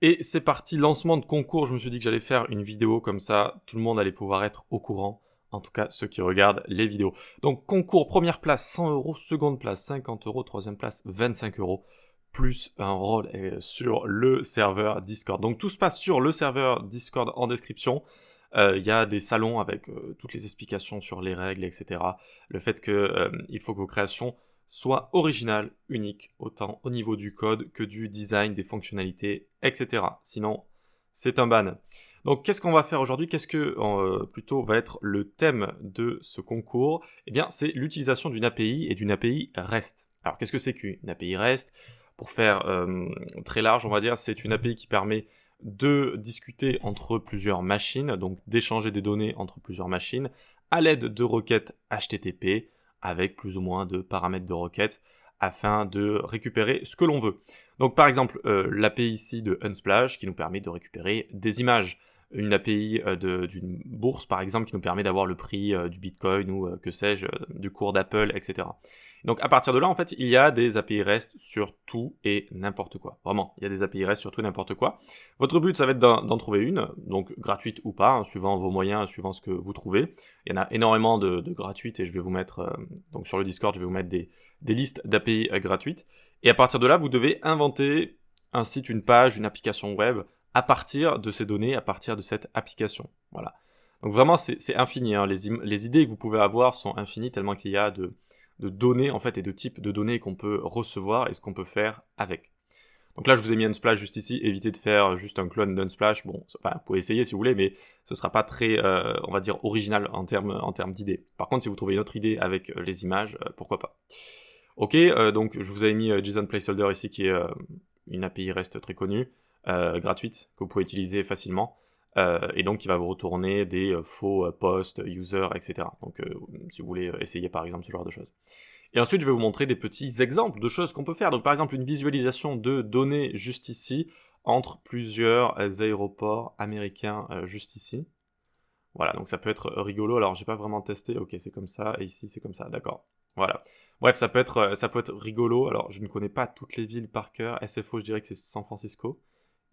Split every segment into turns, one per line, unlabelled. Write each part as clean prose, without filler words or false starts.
Et c'est parti, lancement de concours, je me suis dit que j'allais faire une vidéo comme ça, tout le monde allait pouvoir être au courant, en tout cas ceux qui regardent les vidéos. Donc concours, première place 100 €, seconde place 50 €, troisième place 25 €, plus un rôle sur le serveur Discord. Donc tout se passe sur le serveur Discord en description. Il y a des salons avec toutes les explications sur les règles, etc. Le fait que il faut que vos créations soient originales, uniques, autant au niveau du code que du design, des fonctionnalités, etc. Sinon, c'est un ban. Donc, qu'est-ce qu'on va faire aujourd'hui? Qu'est-ce que plutôt va être le thème de ce concours? Eh bien, c'est l'utilisation d'une API et d'une API REST. Alors, qu'est-ce que c'est qu'une API REST? Pour faire très large, on va dire, c'est une API qui permet de discuter entre plusieurs machines, donc d'échanger des données entre plusieurs machines, à l'aide de requêtes HTTP, avec plus ou moins de paramètres de requêtes, afin de récupérer ce que l'on veut. Donc par exemple, l'API ici de Unsplash, qui nous permet de récupérer des images, une API d'une bourse par exemple, qui nous permet d'avoir le prix du Bitcoin, ou que sais-je, du cours d'Apple, etc. Donc à partir de là, en fait, il y a des API REST sur tout et n'importe quoi. Vraiment, il y a des API REST sur tout et n'importe quoi. Votre but, ça va être d'en trouver une, donc gratuite ou pas, hein, suivant vos moyens, suivant ce que vous trouvez. Il y en a énormément de gratuites, et je vais vous mettre, donc sur le Discord, je vais vous mettre des listes d'API gratuites. Et à partir de là, vous devez inventer un site, une page, une application web, à partir de ces données, à partir de cette application. Voilà. Donc vraiment, c'est infini, hein. Les idées que vous pouvez avoir sont infinies, tellement qu'il y a de données en fait et de types de données qu'on peut recevoir et ce qu'on peut faire avec. Donc là, je vous ai mis Unsplash juste ici. Évitez de faire juste un clone d'Unsplash. Bon, enfin, vous pouvez essayer si vous voulez, mais ce sera pas très, on va dire, original en termes d'idées. Par contre, si vous trouvez une autre idée avec les images, pourquoi pas. Ok, donc je vous avais mis JSON Placeholder ici, qui est une API REST très connue, gratuite, que vous pouvez utiliser facilement. Et donc qui va vous retourner des faux posts, user, etc. Donc si vous voulez essayer par exemple ce genre de choses. Et ensuite je vais vous montrer des petits exemples de choses qu'on peut faire. Donc par exemple une visualisation de données juste ici, entre plusieurs aéroports américains juste ici. Voilà, donc ça peut être rigolo. Alors j'ai pas vraiment testé, ok c'est comme ça, et ici c'est comme ça, d'accord. Voilà. Bref, ça peut être rigolo. Alors je ne connais pas toutes les villes par cœur. SFO je dirais que c'est San Francisco.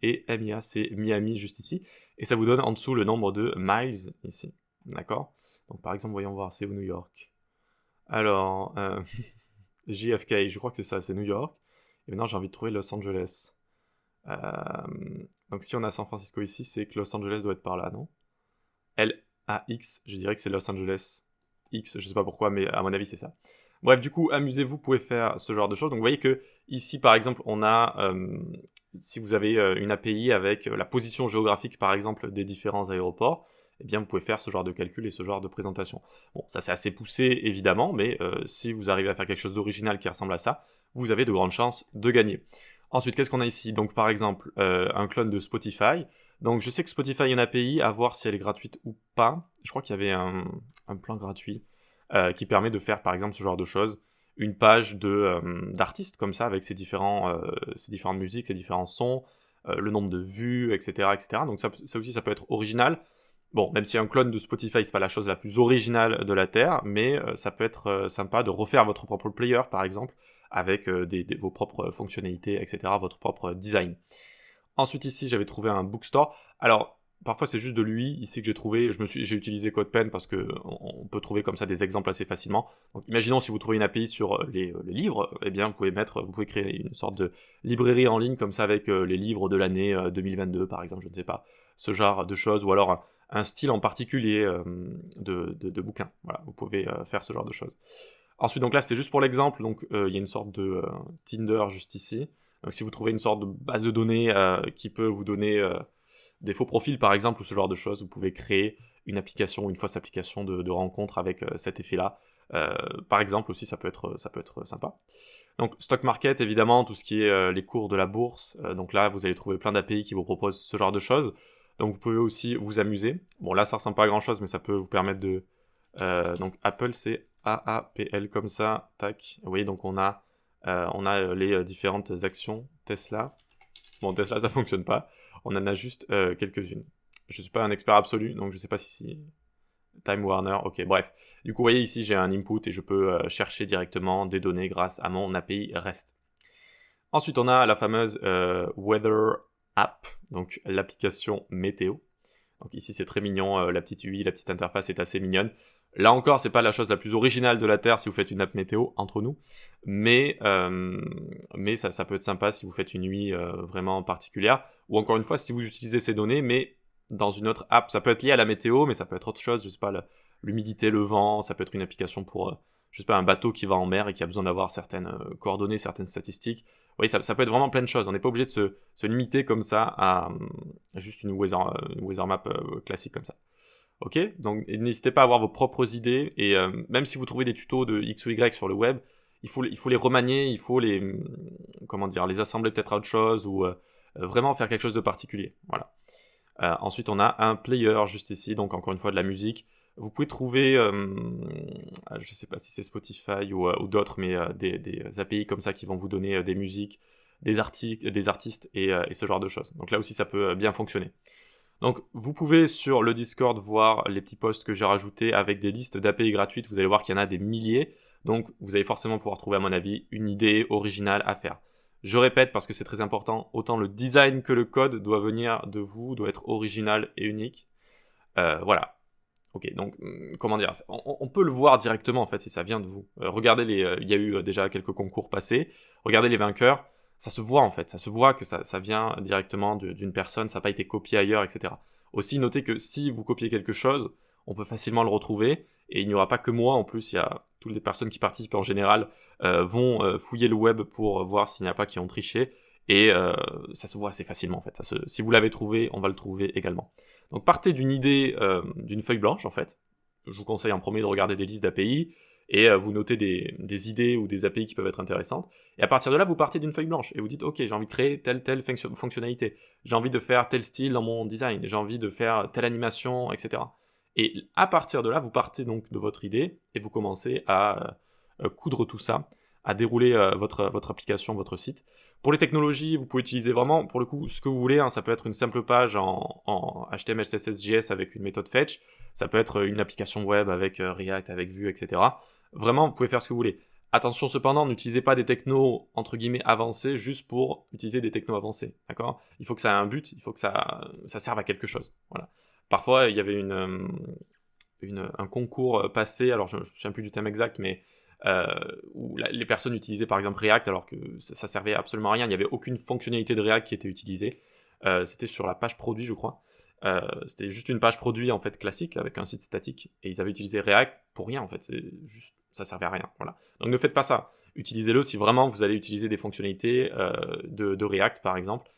Et MIA, c'est Miami juste ici. Et ça vous donne en dessous le nombre de miles ici. D'accord? Donc par exemple, voyons voir, c'est où New York? Alors, JFK, je crois que c'est ça, c'est New York. Et maintenant, j'ai envie de trouver Los Angeles. Euh, donc si on a San Francisco ici, c'est que Los Angeles doit être par là, non? LAX, je dirais que c'est Los Angeles. X, je sais pas pourquoi, mais à mon avis, c'est ça. Bref, du coup, amusez-vous, vous pouvez faire ce genre de choses. Donc vous voyez que ici, par exemple, on a, si vous avez une API avec la position géographique, par exemple, des différents aéroports, eh bien, vous pouvez faire ce genre de calcul et ce genre de présentation. Bon, ça c'est assez poussé, évidemment, mais si vous arrivez à faire quelque chose d'original qui ressemble à ça, vous avez de grandes chances de gagner. Ensuite, qu'est-ce qu'on a ici? Donc, par exemple, un clone de Spotify. Donc, je sais que Spotify a une API, à voir si elle est gratuite ou pas. Je crois qu'il y avait un plan gratuit qui permet de faire, par exemple, ce genre de choses. Une page d'artistes comme ça, avec ses différentes musiques, ses différents sons, le nombre de vues, etc. etc. Donc ça aussi, ça peut être original. Bon, même si un clone de Spotify, c'est pas la chose la plus originale de la Terre, mais ça peut être sympa de refaire votre propre player, par exemple, avec vos propres fonctionnalités, etc., votre propre design. Ensuite ici, j'avais trouvé un bookstore. Alors, parfois c'est juste de l'UI ici que j'ai trouvé. J'ai utilisé CodePen parce que on peut trouver comme ça des exemples assez facilement. Donc, imaginons si vous trouvez une API sur les livres, eh bien vous pouvez créer une sorte de librairie en ligne comme ça avec les livres de l'année 2022 par exemple, je ne sais pas, ce genre de choses, ou alors un style en particulier de bouquin. Voilà, vous pouvez faire ce genre de choses. Ensuite, donc là, c'était juste pour l'exemple, donc il y a une sorte de Tinder juste ici. Donc si vous trouvez une sorte de base de données qui peut vous donner des faux profils, par exemple, ou ce genre de choses, vous pouvez créer une application, une fausse application de rencontre avec cet effet-là. Par exemple aussi, ça peut être sympa. Donc stock market, évidemment, tout ce qui est les cours de la bourse. Donc là, vous allez trouver plein d'API qui vous proposent ce genre de choses. Donc vous pouvez aussi vous amuser. Bon, là, ça ressemble pas à grand-chose, mais ça peut vous permettre de... donc Apple, c'est AAPL comme ça, tac. Vous voyez, donc on a les différentes actions Tesla. Bon, Tesla, ça fonctionne pas. On en a juste quelques-unes. Je suis pas un expert absolu, donc je sais pas si Time Warner, ok, bref. Du coup, vous voyez ici, j'ai un input et je peux chercher directement des données grâce à mon API REST. Ensuite, on a la fameuse Weather App, donc l'application météo. Donc ici c'est très mignon, la petite UI, la petite interface est assez mignonne. Là encore, c'est pas la chose la plus originale de la Terre si vous faites une app météo entre nous, mais ça peut être sympa si vous faites une UI vraiment particulière, ou encore une fois si vous utilisez ces données, mais dans une autre app. Ça peut être lié à la météo, mais ça peut être autre chose, je sais pas, l'humidité, le vent, ça peut être une application pour, je sais pas, un bateau qui va en mer et qui a besoin d'avoir certaines coordonnées, certaines statistiques. Oui, ça peut être vraiment plein de choses. On n'est pas obligé de se limiter comme ça à juste une weather map classique comme ça. Ok, donc n'hésitez pas à avoir vos propres idées et même si vous trouvez des tutos de X ou Y sur le web, il faut les remanier, il faut les assembler peut-être à autre chose ou vraiment faire quelque chose de particulier. Voilà. Ensuite, on a un player juste ici, donc encore une fois de la musique. Vous pouvez trouver, je sais pas si c'est Spotify ou d'autres, mais des API comme ça qui vont vous donner des musiques, des artistes et ce genre de choses. Donc là aussi, ça peut bien fonctionner. Donc vous pouvez sur le Discord voir les petits posts que j'ai rajoutés avec des listes d'API gratuites. Vous allez voir qu'il y en a des milliers. Donc vous allez forcément pouvoir trouver, à mon avis, une idée originale à faire. Je répète parce que c'est très important, autant le design que le code doit venir de vous, doit être original et unique. Voilà. Ok, donc comment dire, on peut le voir directement en fait si ça vient de vous. Regardez il y a eu déjà quelques concours passés, regardez les vainqueurs, ça se voit en fait, ça se voit que ça vient directement d'une personne, ça n'a pas été copié ailleurs, etc. Aussi notez que si vous copiez quelque chose, on peut facilement le retrouver, et il n'y aura pas que moi en plus, il y a toutes les personnes qui participent en général vont fouiller le web pour voir s'il n'y a pas qui ont triché, et ça se voit assez facilement en fait. Si vous l'avez trouvé, on va le trouver également. Donc partez d'une idée, d'une feuille blanche en fait. Je vous conseille en premier de regarder des listes d'API et vous notez des idées ou des API qui peuvent être intéressantes. Et à partir de là, vous partez d'une feuille blanche et vous dites ok, j'ai envie de créer telle fonctionnalité, j'ai envie de faire tel style dans mon design, j'ai envie de faire telle animation, etc. Et à partir de là, vous partez donc de votre idée et vous commencez à coudre tout ça, à dérouler votre application, votre site. Pour les technologies, vous pouvez utiliser vraiment, pour le coup, ce que vous voulez. Hein, ça peut être une simple page en HTML, CSS, JS avec une méthode fetch. Ça peut être une application web avec React, avec Vue, etc. Vraiment, vous pouvez faire ce que vous voulez. Attention cependant, n'utilisez pas des technos entre guillemets avancés juste pour utiliser des technos avancés. D'accord ? Il faut que ça ait un but, il faut que ça serve à quelque chose. Voilà. Parfois, il y avait un concours passé, alors je ne me souviens plus du thème exact, mais où les personnes utilisaient par exemple React alors que ça servait absolument à rien, il n'y avait aucune fonctionnalité de React qui était utilisée. C'était sur la page produit je crois. C'était juste une page produit en fait classique avec un site statique et ils avaient utilisé React pour rien en fait, ça servait à rien. Voilà. Donc ne faites pas ça. Utilisez-le si vraiment vous allez utiliser des fonctionnalités de React par exemple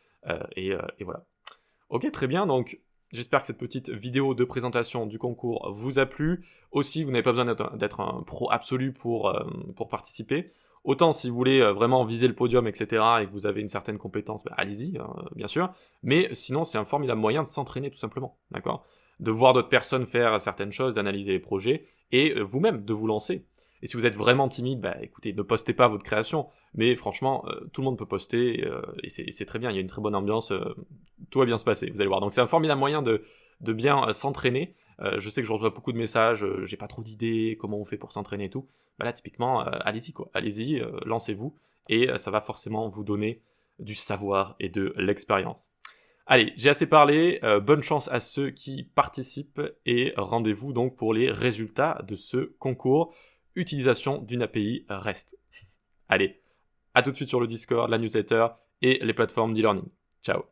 et voilà. Ok, très bien, donc j'espère que cette petite vidéo de présentation du concours vous a plu. Aussi, vous n'avez pas besoin d'être un pro absolu pour participer. Autant si vous voulez vraiment viser le podium, etc., et que vous avez une certaine compétence, bah, allez-y, bien sûr. Mais sinon, c'est un formidable moyen de s'entraîner tout simplement, d'accord ? De voir d'autres personnes faire certaines choses, d'analyser les projets, et vous-même de vous lancer. Et si vous êtes vraiment timide, bah écoutez, ne postez pas votre création. Mais franchement, tout le monde peut poster, et c'est très bien, il y a une très bonne ambiance, tout va bien se passer, vous allez voir. Donc c'est un formidable moyen de bien s'entraîner. Je sais que je reçois beaucoup de messages, j'ai pas trop d'idées, comment on fait pour s'entraîner et tout. Bah là, typiquement, allez-y quoi, allez-y, lancez-vous, et ça va forcément vous donner du savoir et de l'expérience. Allez, j'ai assez parlé, bonne chance à ceux qui participent, et rendez-vous donc pour les résultats de ce concours. Utilisation d'une API REST. Allez, à tout de suite sur le Discord, la newsletter et les plateformes d'e-learning. Ciao.